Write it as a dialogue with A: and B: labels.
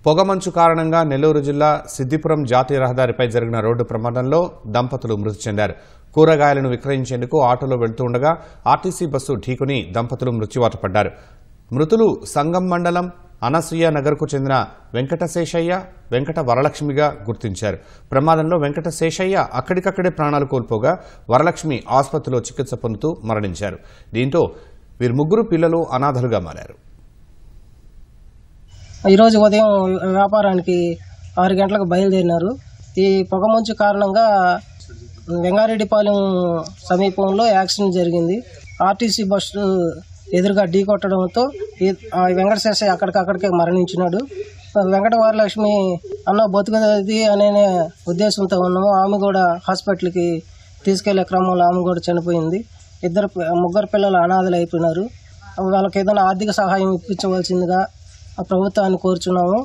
A: పొగమంచు కారణంగా నెల్లూరు జిల్లా సిద్దిపురం జాతీయ రహదారిపై జరిగిన రోడ్డు ప్రమాదంలో దంపతులు మృతి చెందారు. కూరగాయలను విక్రయించేందుకు ఆటోలో వెళ్తూ ఉండగా ఆర్టీసీ బస్సు ఢీకొని దంపతులు మృత్యువాత పడ్డారు. మృతులు సంగం మండలం అనసూయ నగర్కు చెందిన వెంకటశేషయ్య, వెంకట వరలక్ష్మిగా గుర్తించారు. ప్రమాదంలో వెంకటశేషయ్య అక్కడికక్కడే ప్రాణాలు కోల్పోగా వరలక్ష్మి ఆసుపత్రిలో చికిత్స పొందుతూ మరణించారు. దీంతో వీరు ముగ్గురు పిల్లలు అనాథలుగా మారారు.
B: ఈరోజు ఉదయం వ్యాపారానికి 6 గంటలకు బయలుదేరినారు. ఈ పొగమంచు కారణంగా వెంగారెడ్డిపాలెం సమీపంలో యాక్సిడెంట్ జరిగింది. ఆర్టీసీ బస్సు ఎదురుగా ఢీ కొట్టడంతో వెంకటశేషయ్య అక్కడికక్కడికే మరణించినాడు. వెంకట వరలక్ష్మి అన్న బతుకుది అనే ఉద్దేశంతో ఉన్నాము. ఆమె కూడా హాస్పిటల్కి తీసుకెళ్లే క్రమంలో ఆమె కూడా చనిపోయింది. ముగ్గురు పిల్లలు అనాథలు అయిపోయినారు. వాళ్ళకి ఏదైనా ఆర్థిక సహాయం ఇప్పించవలసిందిగా ప్రభుత్వాన్ని కోరుచున్నాము.